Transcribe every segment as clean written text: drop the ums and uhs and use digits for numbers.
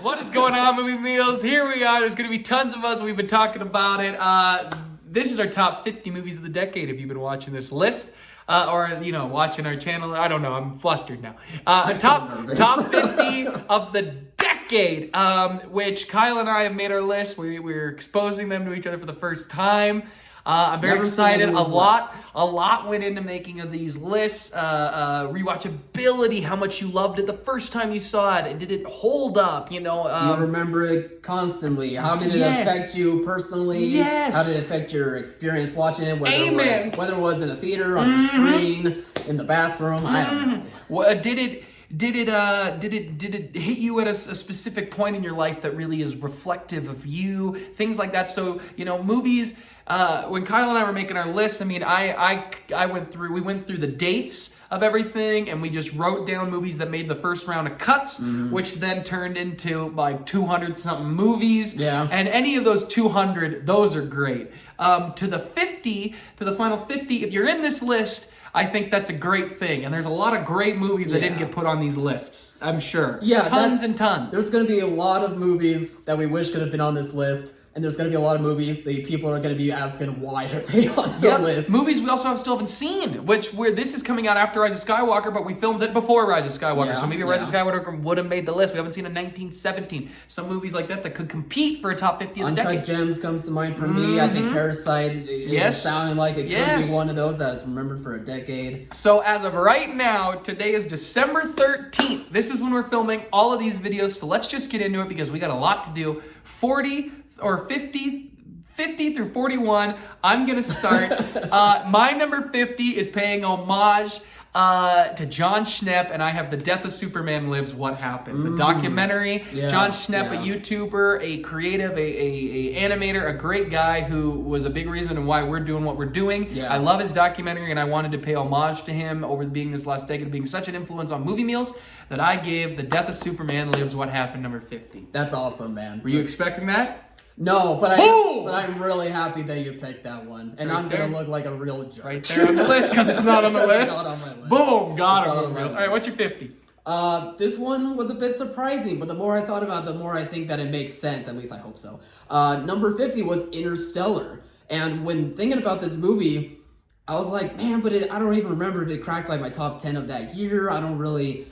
What is going on, Movie Meals? Here we are. There's going to be tons of us. We've been talking about it. This is our top 50 movies of the decade if you've been watching this list. Or, watching our channel. I don't know. I'm flustered now. Top 50 of the decade, which Kyle and I have made our list. We're exposing them to each other for the first time. I'm very excited. A lot went into making of these lists. Rewatchability, how much you loved it the first time you saw it. Did it hold up? Do you remember it constantly? How did it affect you personally? Yes. How did it affect your experience watching it? Whether it was in a theater, on the screen, in the bathroom. I don't know. Well, did it hit you at a specific point in your life that really is reflective of you? Things like that. So, movies. When Kyle and I were making our list, we went through the dates of everything, and we just wrote down movies that made the first round of cuts, which then turned into like 200 something movies. Yeah. And any of those 200, those are great. To the final 50, if you're in this list, I think that's a great thing. And there's a lot of great movies that didn't get put on these lists, I'm sure. Yeah. Tons and tons. There's going to be a lot of movies that we wish could have been on this list. And there's going to be a lot of movies that people are going to be asking, why are they on the list? Movies we also still haven't seen, where this is coming out after Rise of Skywalker, but we filmed it before Rise of Skywalker. So maybe Rise of Skywalker would have made the list. We haven't seen a 1917. Some movies like that could compete for a top 50 of the decade. Uncut Gems comes to mind for me. I think Parasite is sounding like it could be one of those that is remembered for a decade. So as of right now, today is December 13th. This is when we're filming all of these videos. So let's just get into it because we got a lot to do. 50 through 41, I'm going to start. My number 50 is paying homage to Jon Schnepp, and I have The Death of Superman Lives, What Happened. The documentary. Jon Schnepp, a YouTuber, a creative, a animator, a great guy who was a big reason in why we're doing what we're doing. I love his documentary, and I wanted to pay homage to him over being this last decade, being such an influence on movie meals, that I gave The Death of Superman Lives, What Happened, number 50. That's awesome, man. Were you expecting that? No, but I'm really happy that you picked that one. And I'm going to look like a real jerk. Right there on the list, because it's not on the list. It's not on my list. Boom, got it. All right, what's your 50? This one was a bit surprising, but the more I thought about it, the more I think that it makes sense. At least I hope so. Number 50 was Interstellar. And when thinking about this movie, I was like, man, but I don't even remember if it cracked like my top 10 of that year. I don't really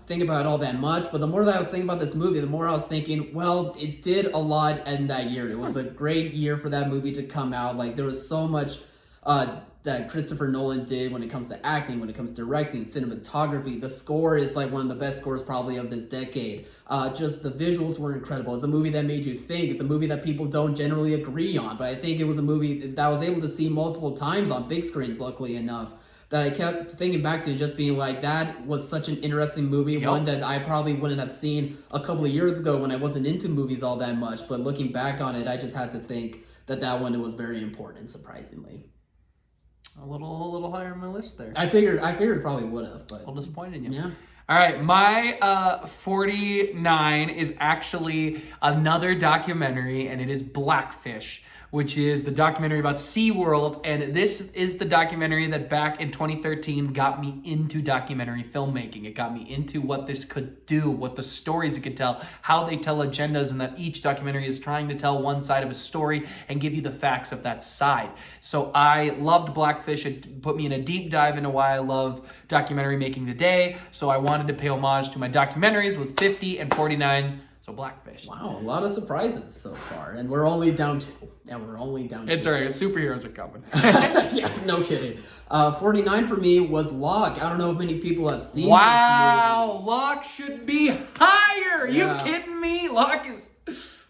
think about it all that much, but the more that I was thinking about this movie, the more I was thinking, well, it did a lot in that year. It was a great year for that movie to come out. Like, there was so much that Christopher Nolan did when it comes to acting, when it comes to directing, cinematography. The score is like one of the best scores probably of this decade. Just the visuals were incredible. It's a movie that made you think. It's a movie that people don't generally agree on, but I think it was a movie that I was able to see multiple times on big screens, luckily enough, that I kept thinking back to, just being like, that was such an interesting movie, one that I probably wouldn't have seen a couple of years ago when I wasn't into movies all that much, but looking back on it, I just had to think that one was very important, surprisingly. A little higher on my list there. I figured probably would have, but... A little disappointed in you. Yeah. All right, my 49 is actually another documentary, and it is Blackfish, which is the documentary about SeaWorld. And this is the documentary that back in 2013 got me into documentary filmmaking. It got me into what this could do, what the stories it could tell, how they tell agendas, and that each documentary is trying to tell one side of a story and give you the facts of that side. So I loved Blackfish. It put me in a deep dive into why I love documentary making today. So I wanted to pay homage to my documentaries with 50 and 49. So Blackfish. Wow, a lot of surprises so far. And we're only down two. It's all right. Superheroes are coming. Yeah, no kidding. 49 for me was Locke. I don't know if many people have seen this movie. Wow, Locke should be higher. Are you kidding me? Locke is...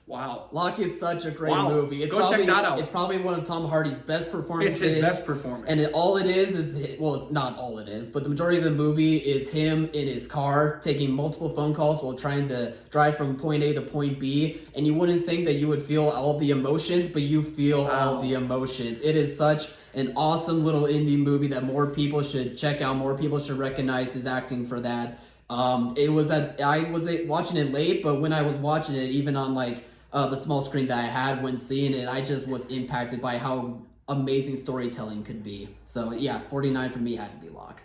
Wow. Locke is such a great movie. Go check that out. It's probably one of Tom Hardy's best performances. It's his best performance. And all it is, well, it's not all it is, but the majority of the movie is him in his car taking multiple phone calls while trying to drive from point A to point B. And you wouldn't think that you would feel all the emotions, but you feel all the emotions. It is such an awesome little indie movie that more people should check out. More people should recognize his acting for that. I was watching it late, but when I was watching it, even on like the small screen that I had when seeing it, I just was impacted by how amazing storytelling could be. So yeah, 49 for me had to be Locke.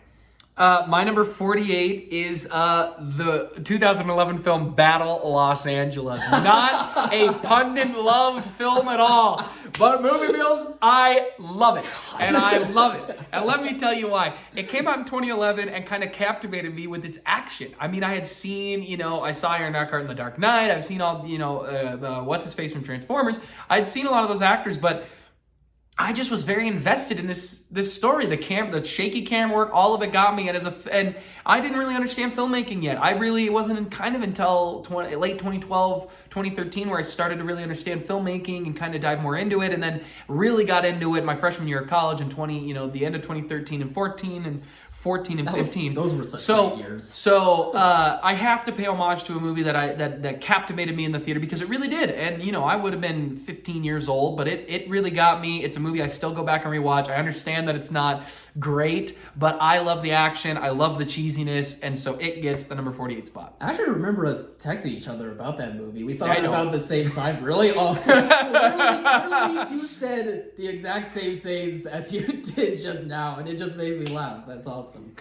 My number 48 is the 2011 film Battle Los Angeles. Not a pundit-loved film at all. But Movie Meals, I love it. And I love it. And let me tell you why. It came out in 2011 and kind of captivated me with its action. I mean, I had seen, I saw Aaron Eckhart in The Dark Knight. I've seen all, what's-his-face from Transformers. I'd seen a lot of those actors, but I just was very invested in this story. The shaky cam work, all of it got me. And I didn't really understand filmmaking yet. It wasn't until late 2012, 2013 where I started to really understand filmmaking and kind of dive more into it. And then really got into it my freshman year of college in the end of 2013 and 14 and 15. Those were such great years. So I have to pay homage to a movie that captivated me in the theater because it really did. And I would have been 15 years old, but it really got me. It's a movie I still go back and rewatch. I understand that it's not great, but I love the action. I love the cheesiness, and so it gets the number 48 spot. I actually remember us texting each other about that movie. We saw it about the same time. Really? Oh, literally, you said the exact same things as you did just now, and it just makes me laugh. That's awesome.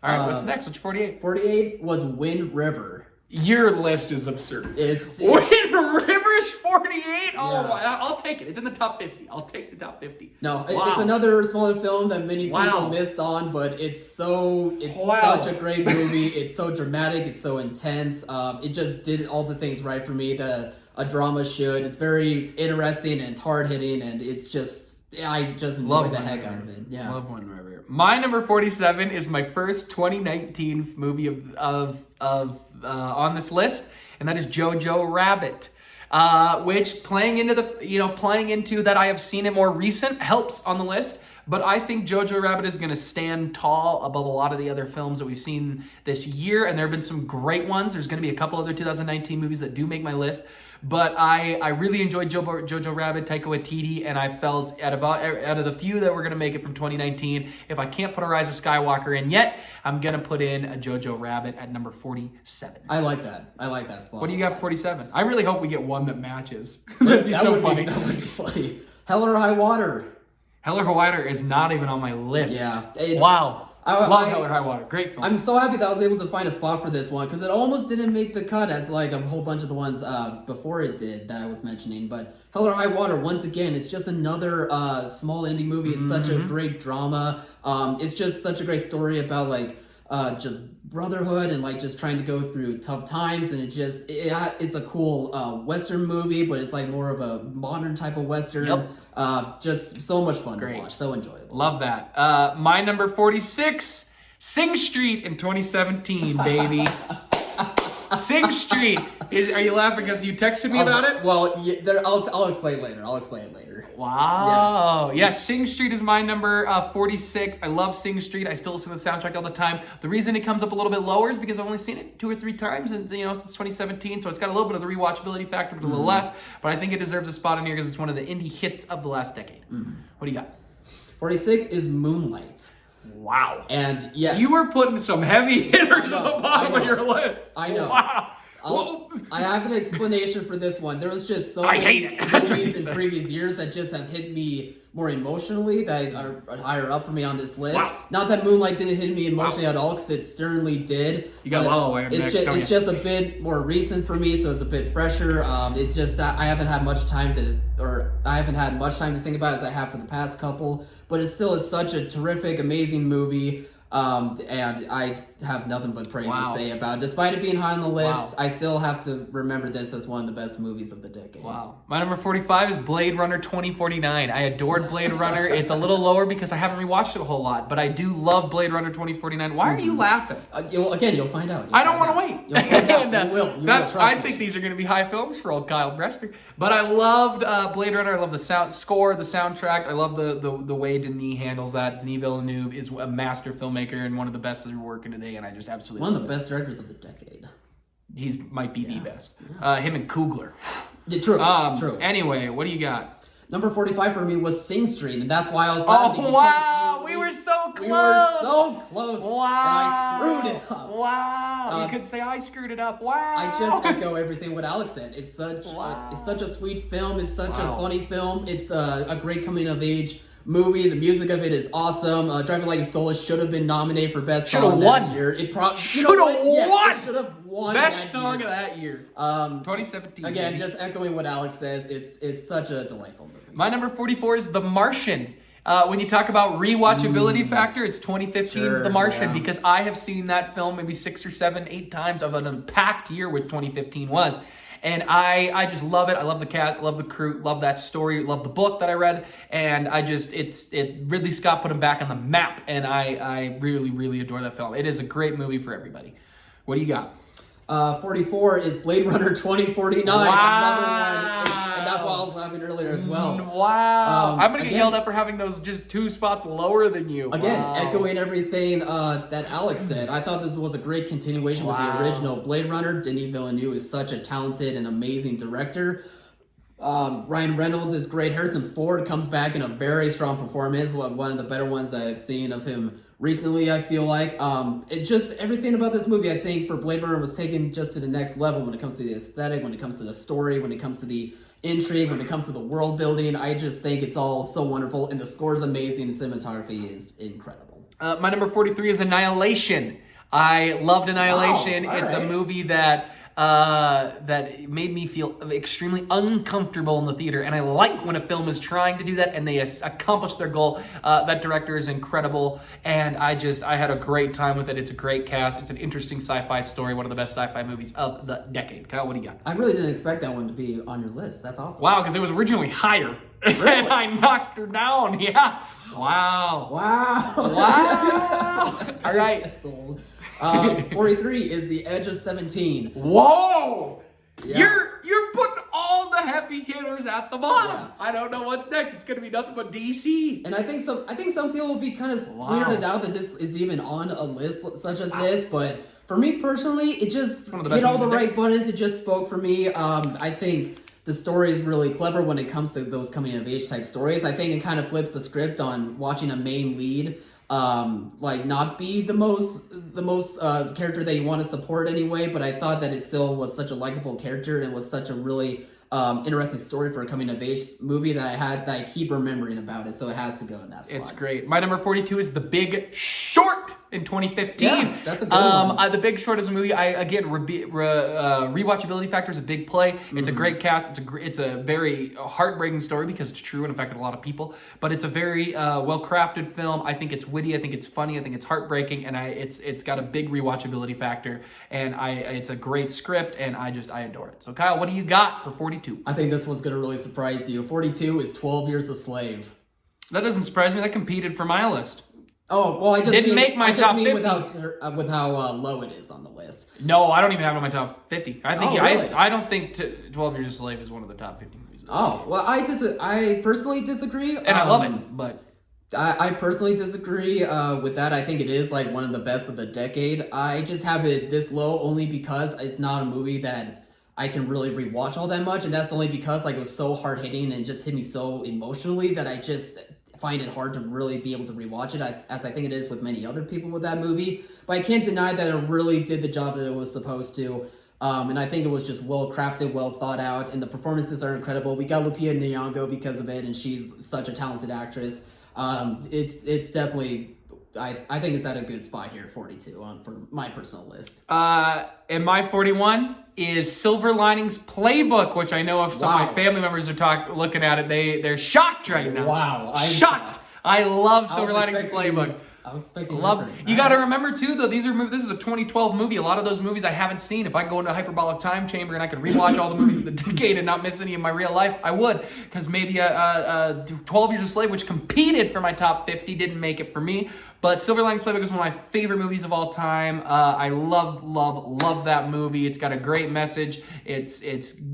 All right, what's next? What's 48? 48 was Wind River. Your list is absurd. It's Wind River's 48? Oh, Yeah. I'll take it. It's in the top 50. I'll take the top 50. No, Wow. it's another smaller film that many people Wow. missed on, but it's Wow. such a great movie. It's so dramatic. It's so intense. It just did all the things right for me that a drama should. It's very interesting and it's hard hitting and it's just I just enjoy the heck out of it. Yeah, Love Wind River. My number 47 is my first 2019 movie of on this list, and that is Jojo Rabbit. Which playing into that I have seen it more recent helps on the list. But I think Jojo Rabbit is going to stand tall above a lot of the other films that we've seen this year, and there have been some great ones. There's going to be a couple other 2019 movies that do make my list. But I really enjoyed Jojo Rabbit, Taika Waititi, and I felt out of the few that were going to make it from 2019, if I can't put a Rise of Skywalker in yet, I'm going to put in a Jojo Rabbit at number 47. I like that. I like that spot. What do you got for 47? I really hope we get one that matches. That'd be so funny. That would be funny. Hell or High Water. Hell or High Water is not even on my list. Yeah. Wow. Love Hell or High Water. Great film. I'm so happy that I was able to find a spot for this one because it almost didn't make the cut as like a whole bunch of the ones before it did that I was mentioning. But Hell or High Water, once again, it's just another small indie movie. It's such a great drama. It's just such a great story about like just brotherhood and like just trying to go through tough times, and it's a cool Western movie, but it's like more of a modern type of Western. Yep. Just so much fun Great. to watch, so enjoyable. Love that. My number 46, Sing Street in 2017, baby. Sing Street. Are you laughing because you texted me about it? Well, I'll explain later. I'll explain it later. Wow. Yeah, Sing Street is my number 46. I love Sing Street. I still listen to the soundtrack all the time. The reason it comes up a little bit lower is because I've only seen it 2 or 3 times since 2017, so it's got a little bit of the rewatchability factor, but a little less. But I think it deserves a spot in here because it's one of the indie hits of the last decade. What do you got? 46 is Moonlight. Wow. And yes, You were putting some heavy hitters at know, the bottom I of know. your list. I know. Wow. I have an explanation for this one. There was just so I many hate it. That's what he movies in says. previous years that just have hit me more emotionally that are higher up for me on this list. Wow. Not that Moonlight didn't hit me emotionally at all, because it certainly did. You got But La La Land It's next, just, don't it's you? just a bit more recent for me, so it's a bit fresher. It just I haven't had much time to think about it as I have for the past couple. But it still is such a terrific, amazing movie. And I have nothing but praise Wow. to say about it. Despite it being high on the list, Wow. I still have to remember this as one of the best movies of the decade. Wow. My number 45 is Blade Runner 2049. I adored Blade Runner. It's a little lower because I haven't rewatched it a whole lot, but I do love Blade Runner 2049. Why are you laughing? You'll find out. I don't want to wait. You'll find out. And, You will. You that- will. Trust I me. think these are going to be high films for old Kyle Brester. But I loved Blade Runner. I love the sound score, the soundtrack. I love the way Denis handles that. Denis Villeneuve is a master filmmaker and one of the best that are working today, and I just absolutely One of love the best directors of the decade. it. Might be the best. Him and Coogler. Yeah, true. True. Anyway, what do you got? Number 45 for me was Sing Street, and that's why I was laughing. Oh, wow. We were so close. We were so close. Wow. And I screwed it up. Wow. You could say I screwed it up. Wow. I just echo everything what Alex said. It's such Wow. it's such a sweet film. It's such Wow. a funny film. It's a great coming of age movie. The music of it is awesome. Driving Like You Stole It should have been nominated for best Should've song won. that year. It probably Should've won. Should have won. Best that song year. of that year. 2017. Again, baby. just echoing what Alex says, it's such a delightful movie. My number 44 is The Martian. When you talk about rewatchability factor, it's 2015's Sure, The Martian yeah. because I have seen that film maybe 6 or 7, 8 times of an packed year, which 2015 was. And I just love it. I love the cast, love the crew, love that story, love the book that I read, and Ridley Scott put him back on the map, and I really, really adore that film. It is a great movie for everybody. What do you got? 44 is Blade Runner 2049. Wow. Another one. And that's why I was laughing earlier as well. Wow. I'm going to get again- yelled at for having those just 2 spots lower than you. Again, Wow. echoing everything that Alex said, I thought this was a great continuation with Wow. the original Blade Runner. Denis Villeneuve is such a talented and amazing director. Ryan Reynolds is great. Harrison Ford comes back in a very strong performance, one of the better ones that I've seen of him recently, I feel like. It just, everything about this movie, I think, for Blade Runner was taken just to the next level when it comes to the aesthetic, when it comes to the story, when it comes to the intrigue, when it comes to the world building. I just think it's all so wonderful, and the score is amazing, and cinematography is incredible. My number 43 is Annihilation. I loved Annihilation. Wow, all It's a right. movie that made me feel extremely uncomfortable in the theater, and I like when a film is trying to do that and they accomplish their goal. That director is incredible, and I had a great time with it. It's a great cast. It's an interesting sci-fi story, one of the best sci-fi movies of the decade. Kyle, what do you got? I really didn't expect that one to be on your list. That's awesome. Wow, because it was originally higher, and I knocked her down. Yeah. Wow. Wow. Wow. All right. That's old. 43 is The Edge of 17. Whoa! Yeah. You're putting all the heavy hitters at the bottom. Yeah. I don't know what's next. It's gonna be nothing but DC. And I think some people will be kind of weirded out that this is even on a list such as this, but for me personally, it just one of the best hit all the movies of the right buttons. It just spoke for me. I think the story is really clever when it comes to those coming of age type stories. I think it kind of flips the script on watching a main lead not be the most character that you want to support anyway, but I thought that it still was such a likable character and was such a really interesting story for a coming of age movie that I keep remembering about it, so it has to go in that spot. It's great. My number 42 is The Big Short in 2015. Yeah, that's a good one. The Big Short is a movie. Rewatchability factor is a big play. It's a great cast. It's a very heartbreaking story because it's true and affected a lot of people. But it's a very well crafted film. I think it's witty. I think it's funny. I think it's heartbreaking, and it's got a big rewatchability factor. And it's a great script, and I adore it. So Kyle, what do you got for 42? I think this one's gonna really surprise you. 42 is 12 Years a Slave. That doesn't surprise me. That competed for my list. Oh well, I just Didn't mean, make my I just top mean 50. with how low it is on the list. No, I don't even have it on my top 50. I think Oh, really? I don't think 12 Years a Slave is one of the top 50 movies. Oh well, I personally disagree, And I love it, but I personally disagree with that. I think it is like one of the best of the decade. I just have it this low only because it's not a movie that I can really rewatch all that much, and that's only because like it was so hard hitting and just hit me so emotionally that I just find it hard to really be able to rewatch it, as I think it is with many other people with that movie. But I can't deny that it really did the job that it was supposed to. And I think it was just well crafted, well thought out, and the performances are incredible. We got Lupita Nyong'o because of it, and she's such a talented actress. It's definitely, I think it's at a good spot here, 42 for my personal list. and my 41 is Silver Linings Playbook, which I know if some of Wow. my family members are looking at it, they're shocked right now. Wow, I'm shocked. shocked. I love I Silver was Linings expecting- Playbook. I was expecting Love. different. You got to remember too, though. This is a 2012 movie. A lot of those movies I haven't seen. If I go into a hyperbolic time chamber and I could rewatch all the movies of the decade and not miss any of my real life, I would. Because maybe 12 Years a Slave, which competed for my top 50, didn't make it for me. But Silver Linings Playbook is one of my favorite movies of all time. I love that movie. It's got a great message. It's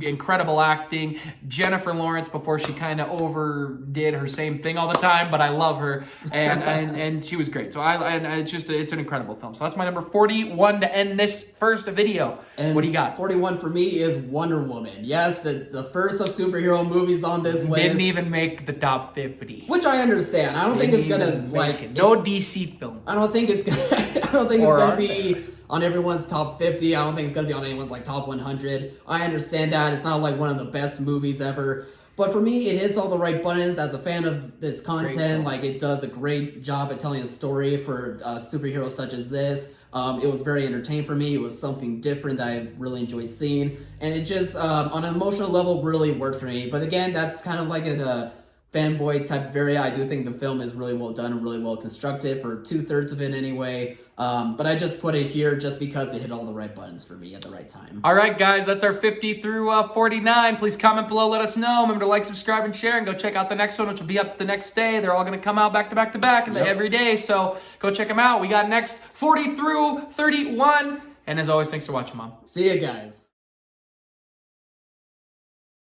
incredible acting. Jennifer Lawrence, before she kind of overdid her same thing all the time, but I love her, and she was great. So it's an incredible film. So that's my number 41 to end this first video. And What do you got? 41 for me is Wonder Woman. Yes, it's the first of superhero movies on this list. Didn't even make the top 50. Which I understand. I don't think it's gonna Didn't even like make it. No DC film. I don't think it's gonna. I don't think it's Or gonna are be on everyone's top 50. I don't think it's gonna be on anyone's like top 100. I understand that it's not like one of the best movies ever, But for me, it hits all the right buttons. As a fan of this content, film. like it does a great job at telling a story for superheroes such as this. It was very entertaining for me. It was something different that I really enjoyed seeing, and it just on an emotional level really worked for me. But again, that's kind of like a fanboy type of area. I do think the film is really well done and really well constructed for 2/3 of it anyway. But I just put it here just because it hit all the right buttons for me at the right time. All right, guys, that's our 50 through 49. Please comment below, let us know. Remember to like, subscribe, and share, and go check out the next one, which will be up the next day. They're all going to come out back to back to back every day, so go check them out. We got next 40 through 31. And as always, thanks for watching, Mom. See you guys.